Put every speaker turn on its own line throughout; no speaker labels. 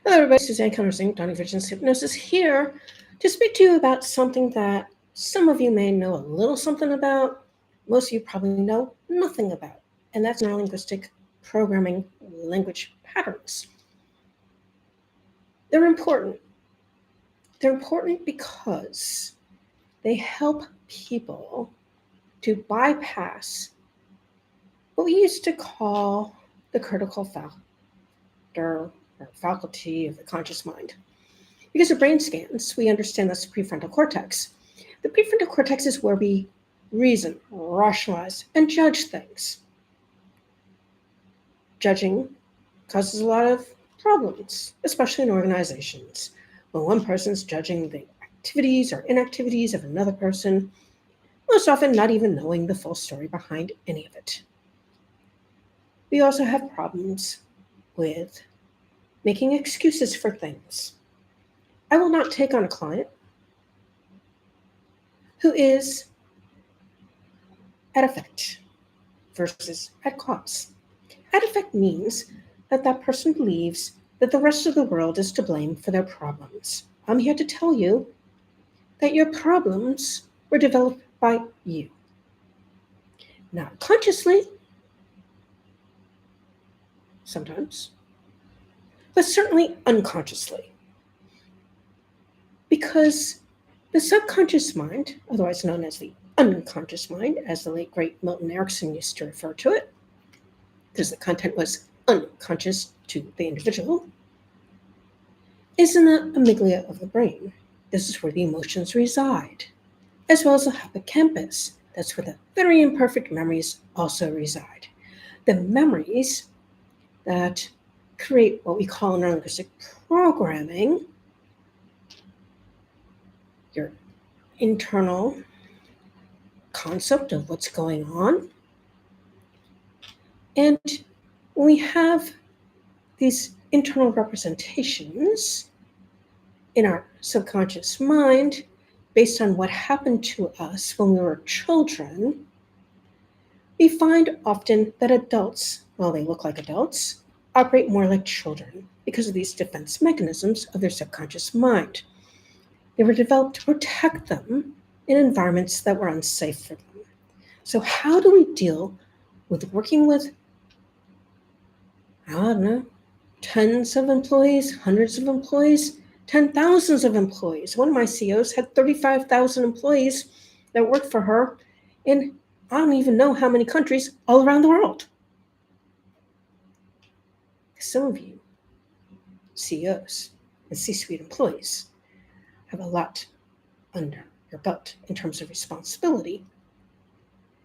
Hello, everybody. Suzanne Kellner-Zinck, Visions Hypnosis here to speak to you about something that some of you may know a little something about. Most of you probably know nothing about, and that's neurolinguistic programming language patterns. They're important. They're important because they help people to bypass what we used to call the critical factor or faculty of the conscious mind. Because of brain scans, we understand that's the prefrontal cortex. The prefrontal cortex is where we reason, rationalize, and judge things. Judging causes a lot of problems, especially in organizations. When one person's judging the activities or inactivities of another person, most often not even knowing the full story behind any of it. We also have problems with making excuses for things. I will not take on a client who is at effect versus at cause. At effect means that that person believes that the rest of the world is to blame for their problems. I'm here to tell you that your problems were developed by you. Not consciously, sometimes, but certainly unconsciously. Because the subconscious mind, otherwise known as the unconscious mind, as the late great Milton Erickson used to refer to it, because the content was unconscious to the individual, is in the amygdala of the brain. This is where the emotions reside, as well as the hippocampus. That's where the very imperfect memories also reside. The memories that create what we call neurolinguistic programming, your internal concept of what's going on. And when we have these internal representations in our subconscious mind based on what happened to us when we were children, we find often that adults, while they look like adults, operate more like children because of these defense mechanisms of their subconscious mind. They were developed to protect them in environments that were unsafe for them. So how do we deal with working with, I don't know, tens of employees, hundreds of employees, 10,000s of employees? One of my CEOs had 35,000 employees that worked for her in I don't even know how many countries all around the world. Some of you, CEOs and C-suite employees, have a lot under your belt in terms of responsibility.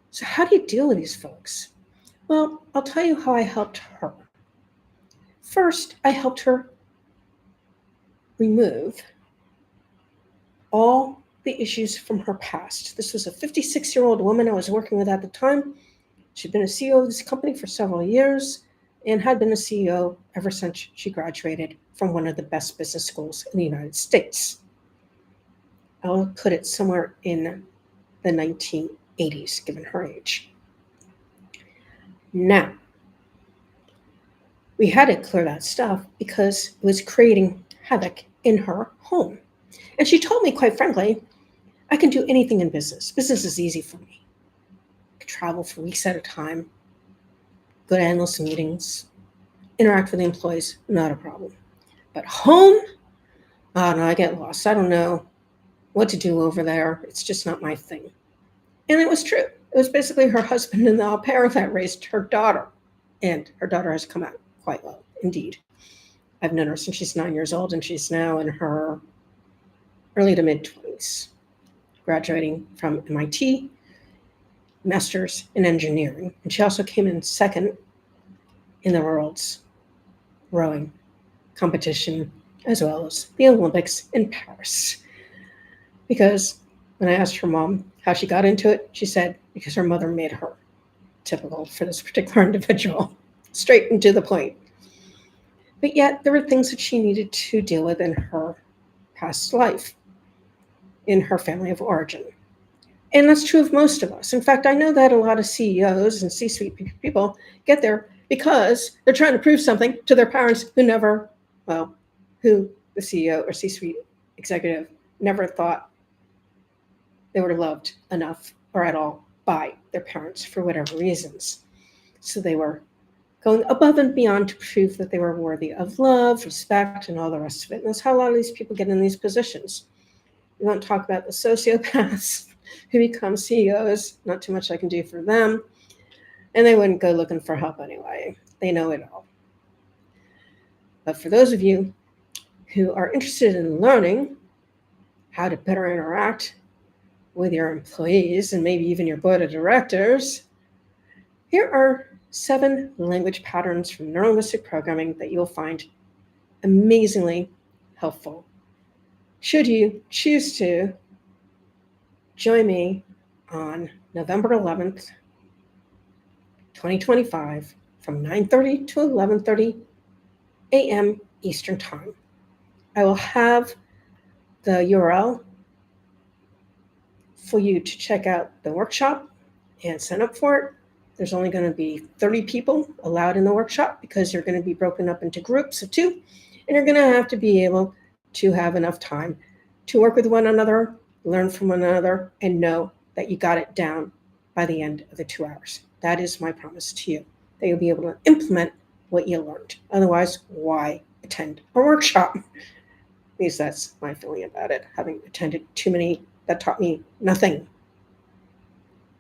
So how do you deal with these folks? Well, I'll tell you how I helped her. First, I helped her remove all the issues from her past. This was a 56-year-old woman I was working with at the time. She'd been a CEO of this company for several years and had been a CEO ever since she graduated from one of the best business schools in the United States. I'll put it somewhere in the 1980s, given her age. Now, we had to clear that stuff because it was creating havoc in her home. And she told me, quite frankly, I can do anything in business. Business is easy for me. I can travel for weeks at a time, go to endless meetings, interact with the employees, not a problem. But home, oh no, I get lost. I don't know what to do over there. It's just not my thing. And it was true. It was basically her husband and the au pair that raised her daughter. And her daughter has come out quite well, indeed. I've known her since she's 9 years old, and she's now in her early to mid-20s, graduating from MIT, master's in engineering. And she also came in second in the world's rowing competition, as well as the Olympics in Paris. Because when I asked her mom how she got into it, she said, because her mother made her. Typical for this particular individual, straight and to the point. But yet there were things that she needed to deal with in her past life, in her family of origin. And that's true of most of us. In fact, I know that a lot of CEOs and C-suite people get there because they're trying to prove something to their parents who never, well, who the CEO or C-suite executive never thought they were loved enough or at all by their parents for whatever reasons. So they were going above and beyond to prove that they were worthy of love, respect, and all the rest of it. And that's how a lot of these people get in these positions. We won't talk about the sociopaths who become CEOs, not too much I can do for them. And they wouldn't go looking for help anyway. They know it all. But for those of you who are interested in learning how to better interact with your employees and maybe even your board of directors, here are 7 language patterns from neurolinguistic programming that you'll find amazingly helpful. Should you choose to join me on November 11th, 2025, from 9:30 to 11:30 a.m. Eastern Time. I will have the URL for you to check out the workshop and sign up for it. There's only going to be 30 people allowed in the workshop because you're going to be broken up into groups of 2, and you're going to have to be able to have enough time to work with one another, learn from one another, and know that you got it down by the end of the 2 hours. That is my promise to you, that you'll be able to implement what you learned. Otherwise, why attend a workshop? At least that's my feeling about it, having attended too many that taught me nothing.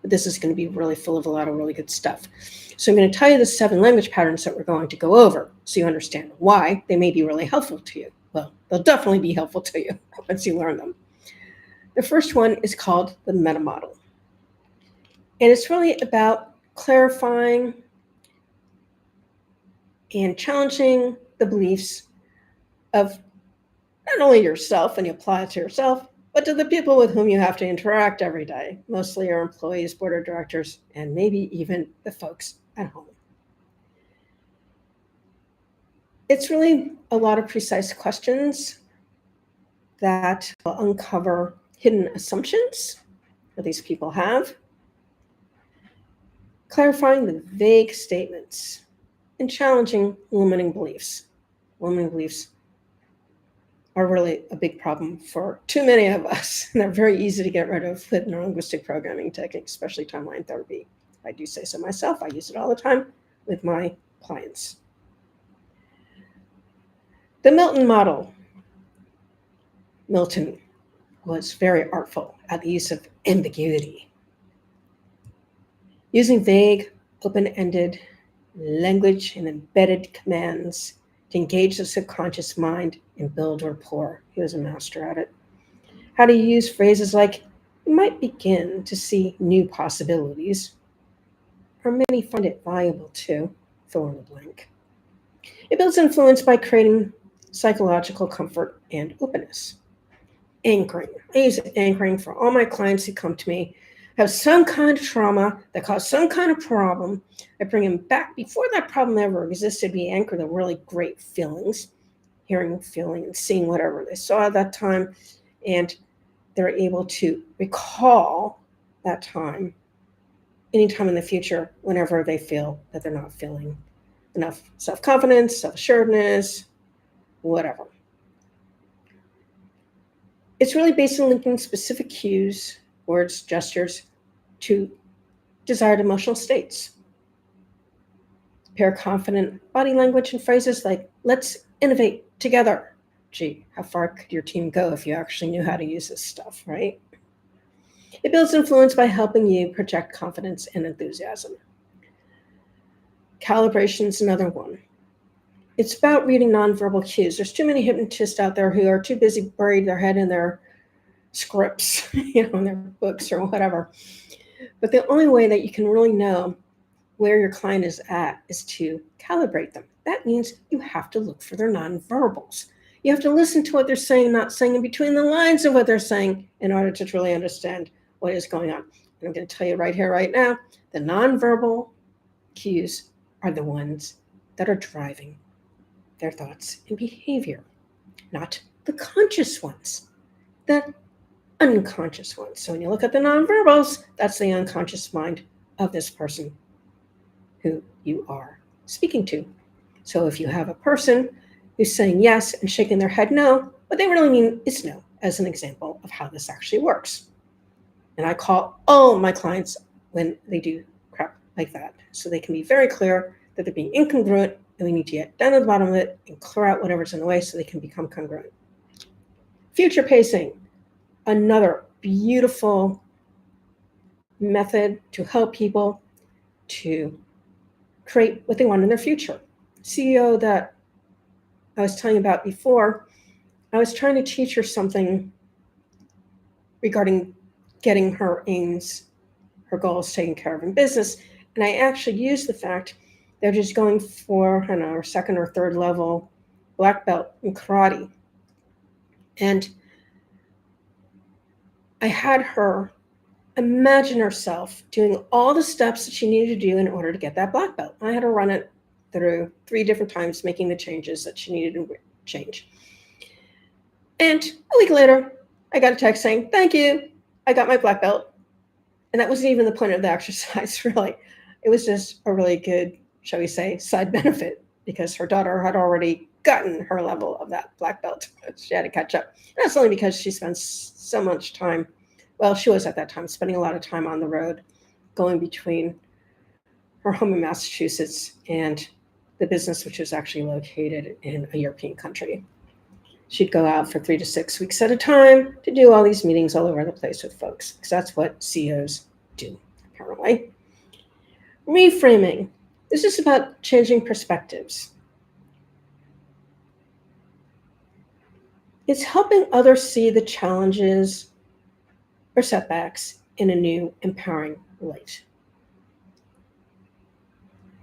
But this is going to be really full of a lot of really good stuff. So I'm going to tell you the 7 language patterns that we're going to go over so you understand why they may be really helpful to you. Well, they'll definitely be helpful to you once you learn them. The first one is called the meta model. And it's really about clarifying and challenging the beliefs of not only yourself, and you apply it to yourself, but to the people with whom you have to interact every day, mostly your employees, board of directors, and maybe even the folks at home. It's really a lot of precise questions that will uncover hidden assumptions that these people have, clarifying the vague statements, and challenging limiting beliefs. Limiting beliefs are really a big problem for too many of us. And they're very easy to get rid of with neurolinguistic programming techniques, especially timeline therapy. I do say so myself. I use it all the time with my clients. The Milton model. Milton was very artful at the use of ambiguity. Using vague, open-ended language and embedded commands to engage the subconscious mind and build rapport. He was a master at it. How to use phrases like, you might begin to see new possibilities, or many find it valuable to fill in the blank. It builds influence by creating psychological comfort and openness. Anchoring. I use anchoring for all my clients who come to me, have some kind of trauma that caused some kind of problem. I bring them back before that problem ever existed. We anchor the really great feelings, hearing, feeling, and seeing whatever they saw at that time. And they're able to recall that time anytime in the future whenever they feel that they're not feeling enough self-confidence, self-assuredness, whatever. It's really based on linking specific cues, words, gestures, to desired emotional states. Pair confident body language and phrases like, let's innovate together. Gee, how far could your team go if you actually knew how to use this stuff, right? It builds influence by helping you project confidence and enthusiasm. Calibration is another one. It's about reading nonverbal cues. There's too many hypnotists out there who are too busy burying their head in their scripts, in their books or whatever. But the only way that you can really know where your client is at is to calibrate them. That means you have to look for their nonverbals. You have to listen to what they're saying, not saying in between the lines of what they're saying in order to truly understand what is going on. And I'm going to tell you right here, right now, the nonverbal cues are the ones that are driving their thoughts and behavior, not the conscious ones, the unconscious ones. So when you look at the nonverbals, that's the unconscious mind of this person who you are speaking to. So if you have a person who's saying yes and shaking their head no, what they really mean is no, as an example of how this actually works. And I call all my clients when they do crap like that, so they can be very clear that they're being incongruent, and we need to get down to the bottom of it and clear out whatever's in the way so they can become congruent. Future pacing, another beautiful method to help people to create what they want in their future. CEO that I was telling you about before, I was trying to teach her something regarding getting her aims, her goals taken care of in business. And I actually used the fact they're just going for, I don't know, second or third level black belt in karate. And I had her imagine herself doing all the steps that she needed to do in order to get that black belt. I had her run it through 3 different times, making the changes that she needed to change. And a week later, I got a text saying, "Thank you, I got my black belt." And that wasn't even the point of the exercise, really. It was just a really good, shall we say, side benefit, because her daughter had already gotten her level of that black belt. She had to catch up. And that's only because she spends so much time, well, she was at that time spending a lot of time on the road, going between her home in Massachusetts and the business, which was actually located in a European country. She'd go out for 3 to 6 weeks at a time to do all these meetings all over the place with folks, because that's what CEOs do, apparently. Reframing. This is about changing perspectives. It's helping others see the challenges or setbacks in a new, empowering light.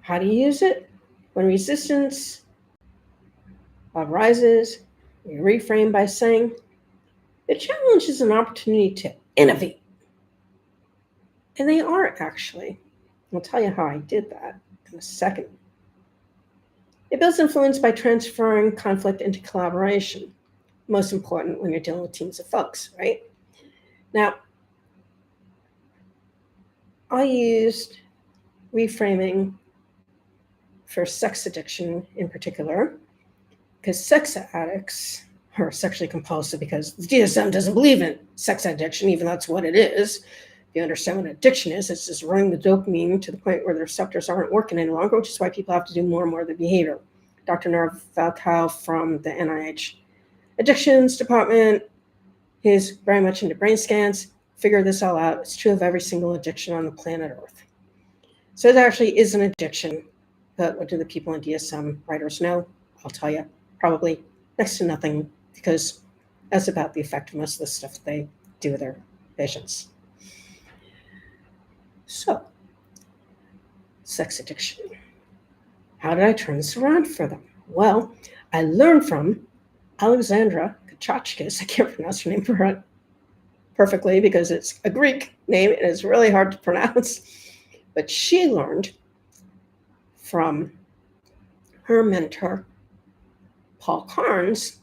How do you use it? When resistance rises, you reframe by saying, the challenge is an opportunity to innovate. And they are, actually. I'll tell you how I did that in a second. It builds influence by transferring conflict into collaboration. Most important when you're dealing with teams of folks, right? Now, I used reframing for sex addiction in particular, because sex addicts are sexually compulsive because the DSM doesn't believe in sex addiction, even though that's what it is. If you understand what addiction is, it's just running the dopamine to the point where the receptors aren't working any longer, which is why people have to do more and more of the behavior. Dr. Nerv Valkow from the NIH Addictions Department is very much into brain scans. Figure this all out. It's true of every single addiction on the planet Earth. So it actually is an addiction. But what do the people in DSM writers know? I'll tell you, probably next to nothing, because that's about the effectiveness of the stuff they do with their patients. So, sex addiction. How did I turn this around for them? Well, I learned from Alexandra Kachachkis. I can't pronounce her name perfectly because it's a Greek name and it's really hard to pronounce. But she learned from her mentor, Paul Carnes,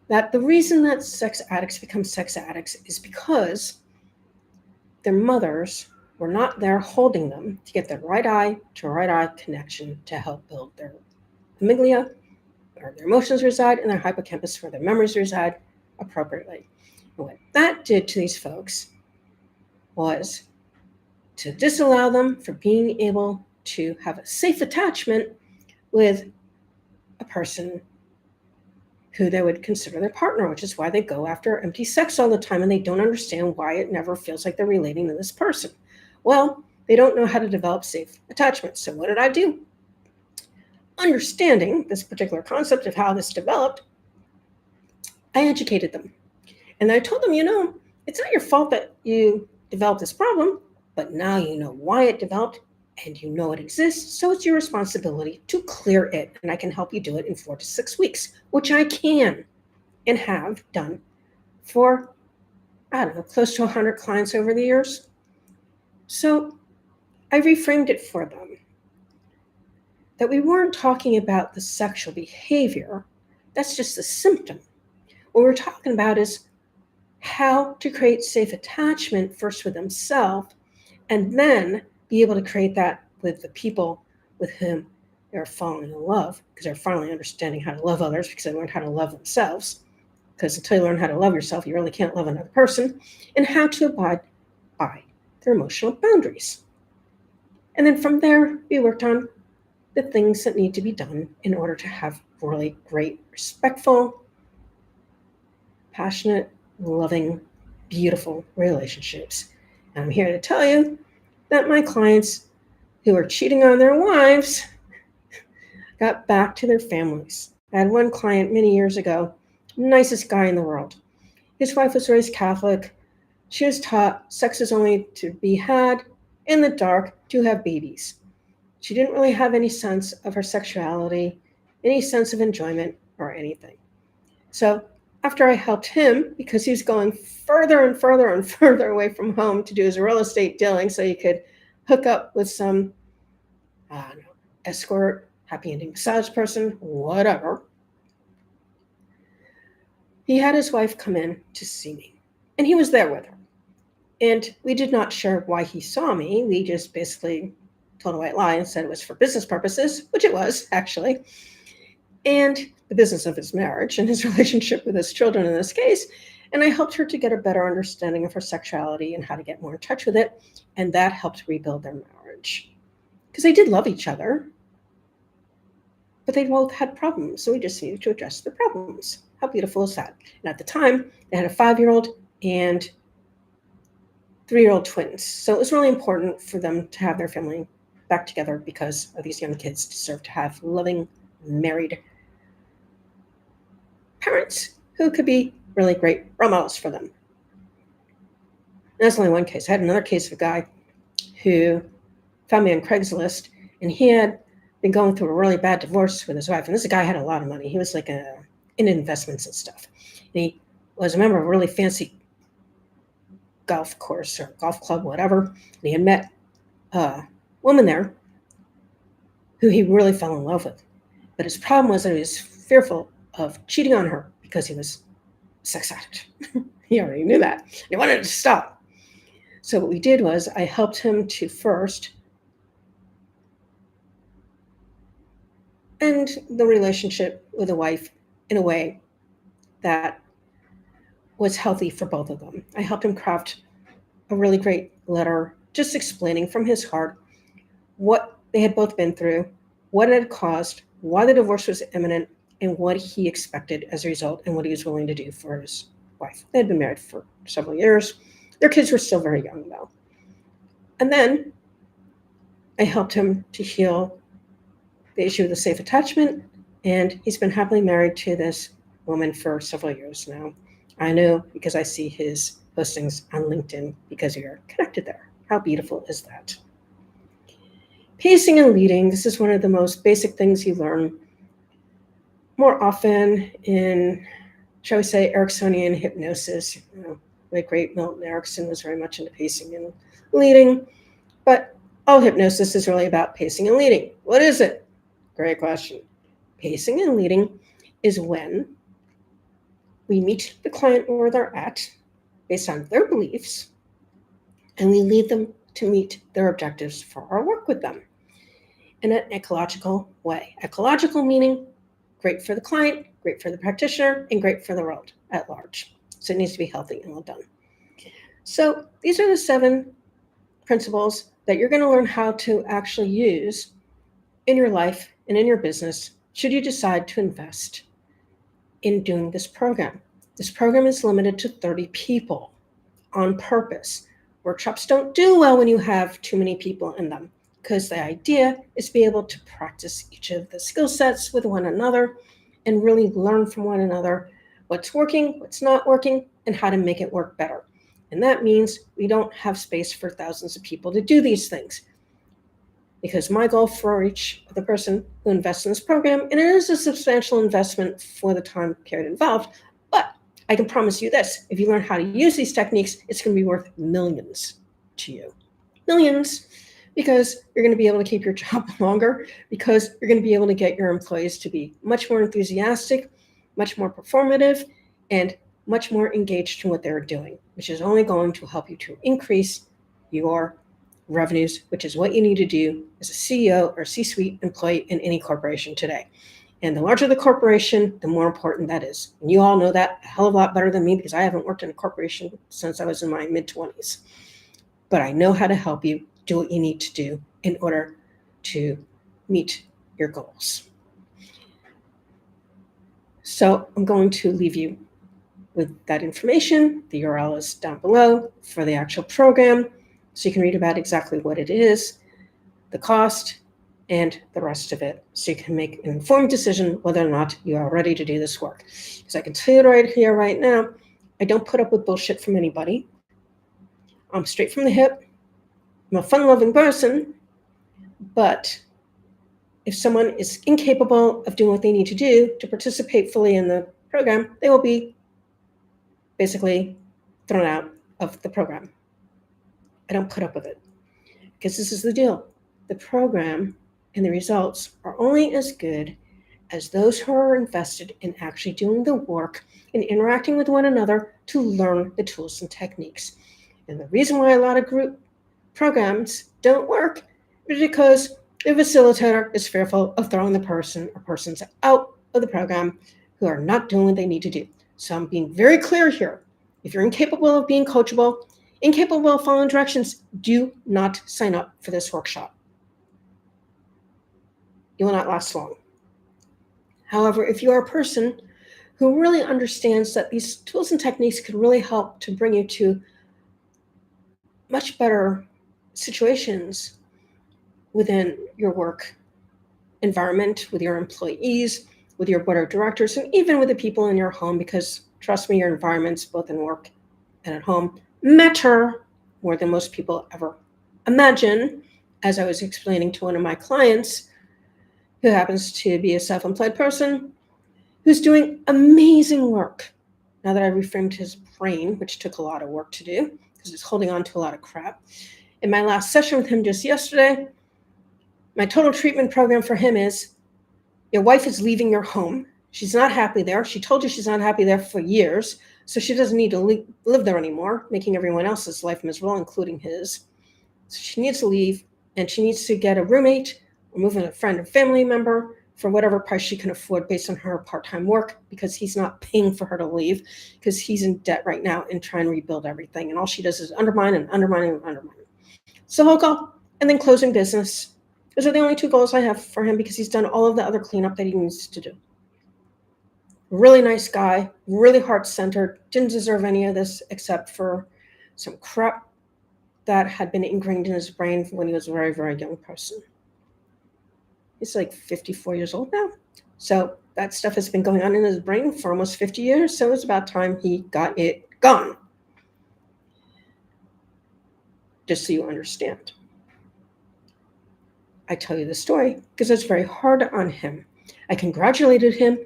that the reason that sex addicts become sex addicts is because their mothers were not there holding them to get the right eye to right eye connection to help build their amygdala, where their emotions reside, and their hippocampus, where their memories reside appropriately. And what that did to these folks was to disallow them from being able to have a safe attachment with a person who they would consider their partner, which is why they go after empty sex all the time, and they don't understand why it never feels like they're relating to this person. Well, they don't know how to develop safe attachment. So what did I do? Understanding this particular concept of how this developed, I educated them. And I told them, it's not your fault that you developed this problem, but now you know why it developed and you know it exists, so it's your responsibility to clear it. And I can help you do it in 4 to 6 weeks, which I can and have done for, close to 100 clients over the years. So I reframed it for them that we weren't talking about the sexual behavior. That's just a symptom. What we're talking about is how to create safe attachment first with themselves, and then be able to create that with the people with whom They're falling in love because they're finally understanding how to love others because they learned how to love themselves. Because until you learn how to love yourself, you really can't love another person, and how to abide by their emotional boundaries. And then from there, we worked on the things that need to be done in order to have really great, respectful, passionate, loving, beautiful relationships. And I'm here to tell you that my clients who are cheating on their wives got back to their families. I had one client many years ago, nicest guy in the world. His wife was raised Catholic. She was taught sex is only to be had in the dark to have babies. She didn't really have any sense of her sexuality, any sense of enjoyment, or anything. So after I helped him, because he was going further and further and further away from home to do his real estate dealing so he could hook up with some escort, happy ending massage person, whatever, he had his wife come in to see me. And he was there with her. And we did not share why he saw me. We just basically told a white lie and said it was for business purposes, which it was, actually. And the business of his marriage and his relationship with his children in this case. And I helped her to get a better understanding of her sexuality and how to get more in touch with it. And that helped rebuild their marriage. Because they did love each other, but they both had problems. So we just needed to address the problems. How beautiful is that? And at the time, they had a 5-year-old and 3-year-old twins. So it was really important for them to have their family back together because of these young kids deserve to have loving, married parents who could be really great role models for them. And that's only one case. I had another case of a guy who found me on Craigslist, and he had been going through a really bad divorce with his wife. And this guy had a lot of money. He was like in investments and stuff. And he was a member of a really fancy golf course or golf club, whatever. And he had met a woman there who he really fell in love with. But his problem was that he was fearful of cheating on her because he was a sex addict. He already knew that. And he wanted to stop. So what we did was I helped him to first end the relationship with the wife in a way that was healthy for both of them. I helped him craft a really great letter just explaining from his heart what they had both been through, what it had caused, why the divorce was imminent, and what he expected as a result and what he was willing to do for his wife. They had been married for several years. Their kids were still very young, though. And then I helped him to heal the issue of the safe attachment, and he's been happily married to this woman for several years now. I know because I see his postings on LinkedIn because we are connected there. How beautiful is that? Pacing and leading, this is one of the most basic things you learn more often in, shall we say, Ericksonian hypnosis. The great Milton Erickson was very much into pacing and leading, but all hypnosis is really about pacing and leading. What is it? Great question. Pacing and leading is when we meet the client where they're at based on their beliefs, and we lead them to meet their objectives for our work with them in an ecological way. Ecological meaning great for the client, great for the practitioner, and great for the world at large. So it needs to be healthy and well done. So these are the 7 principles that you're going to learn how to actually use in your life and in your business should you decide to invest in doing this program. This program is limited to 30 people on purpose. Workshops don't do well when you have too many people in them because the idea is to be able to practice each of the skill sets with one another and really learn from one another what's working, what's not working, and how to make it work better. And that means we don't have space for thousands of people to do these things. Because my goal for each of the person who invests in this program, and it is a substantial investment for the time period involved, but I can promise you this, if you learn how to use these techniques, it's going to be worth millions to you. Millions, because you're going to be able to keep your job longer, because you're going to be able to get your employees to be much more enthusiastic, much more performative, and much more engaged in what they're doing, which is only going to help you to increase your revenues, which is what you need to do as a CEO or C-suite employee in any corporation today. And the larger the corporation, the more important that is. And you all know that a hell of a lot better than me because I haven't worked in a corporation since I was in my mid-20s. But I know how to help you do what you need to do in order to meet your goals. So I'm going to leave you with that information. The URL is down below for the actual program, so you can read about exactly what it is, the cost, and the rest of it, so you can make an informed decision whether or not you are ready to do this work. Because I can tell you right here, right now, I don't put up with bullshit from anybody. I'm straight from the hip. I'm a fun-loving person, but if someone is incapable of doing what they need to do to participate fully in the program, they will be basically thrown out of the program. I don't put up with it because this is the deal. The program and the results are only as good as those who are invested in actually doing the work and interacting with one another to learn the tools and techniques. And the reason why a lot of group programs don't work is because the facilitator is fearful of throwing the person or persons out of the program who are not doing what they need to do. So I'm being very clear here. If you're incapable of being coachable, incapable of following directions, do not sign up for this workshop. You will not last long. However, if you are a person who really understands that these tools and techniques can really help to bring you to much better situations within your work environment, with your employees, with your board of directors, and even with the people in your home, because trust me, your environments, both in work and at home, matter more than most people ever imagine. As I was explaining to one of my clients, who happens to be a self-employed person, who's doing amazing work. Now that I reframed his brain, which took a lot of work to do, because he's holding on to a lot of crap. In my last session with him just yesterday, my total treatment program for him is, your wife is leaving your home. She's not happy there. She told you she's not happy there for years, so she doesn't need to live there anymore, making everyone else's life miserable, including his. So she needs to leave, and she needs to get a roommate or move in a friend or family member for whatever price she can afford based on her part-time work, because he's not paying for her to leave, because he's in debt right now and trying to rebuild everything. And all she does is undermine and undermine and undermine. It's the whole goal. And then closing business. Those are the only two goals I have for him, because he's done all of the other cleanup that he needs to do. Really nice guy, really heart-centered, didn't deserve any of this except for some crap that had been ingrained in his brain when he was a very, very young person. He's like 54 years old now. So that stuff has been going on in his brain for almost 50 years. So it's about time he got it gone. Just so you understand. I tell you the story because it's very hard on him. I congratulated him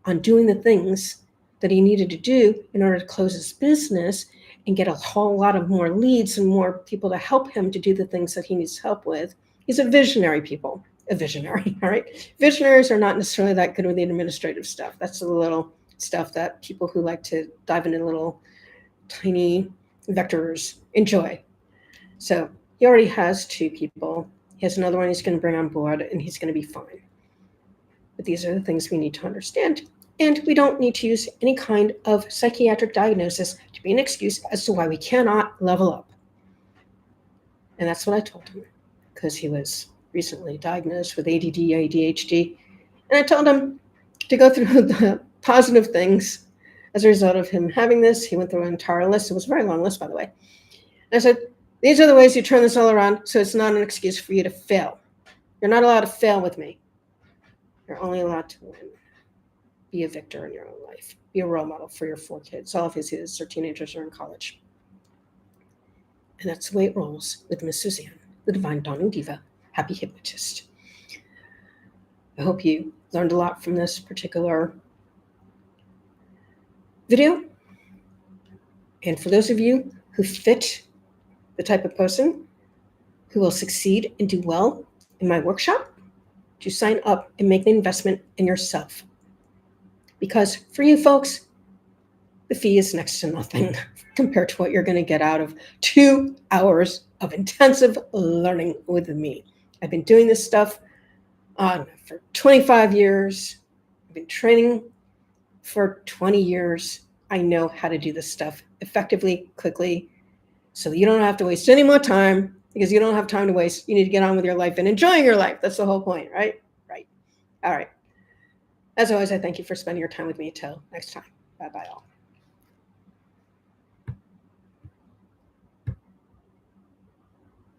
on doing the things that he needed to do in order to close his business and get a whole lot of more leads and more people to help him to do the things that he needs help with. He's a visionary, people. A visionary, all right? Visionaries are not necessarily that good with the administrative stuff. That's the little stuff that people who like to dive into little tiny vectors enjoy. So he already has 2 people. He has another one he's going to bring on board, and he's going to be fine. But these are the things we need to understand. And we don't need to use any kind of psychiatric diagnosis to be an excuse as to why we cannot level up. And that's what I told him, because he was recently diagnosed with ADD, ADHD. And I told him to go through the positive things as a result of him having this. He went through an entire list. It was a very long list, by the way. And I said, these are the ways you turn this all around so it's not an excuse for you to fail. You're not allowed to fail with me. You're only allowed to win. Be a victor in your own life. Be a role model for your 4 kids. All of his kids are teenagers or in college. And that's the way it rolls with Miss Suzanne, the Divine Dawning Diva, Happy Hypnotist. I hope you learned a lot from this particular video. And for those of you who fit the type of person who will succeed and do well in my workshop, to sign up and make the investment in yourself. Because for you folks, the fee is next to nothing compared to what you're going to get out of 2 hours of intensive learning with me. I've been doing this stuff for 25 years. I've been training for 20 years. I know how to do this stuff effectively, quickly, so you don't have to waste any more time, because you don't have time to waste. You need to get on with your life and enjoying your life. That's the whole point, right? Right. All right. As always, I thank you for spending your time with me. Till next time. Bye-bye all.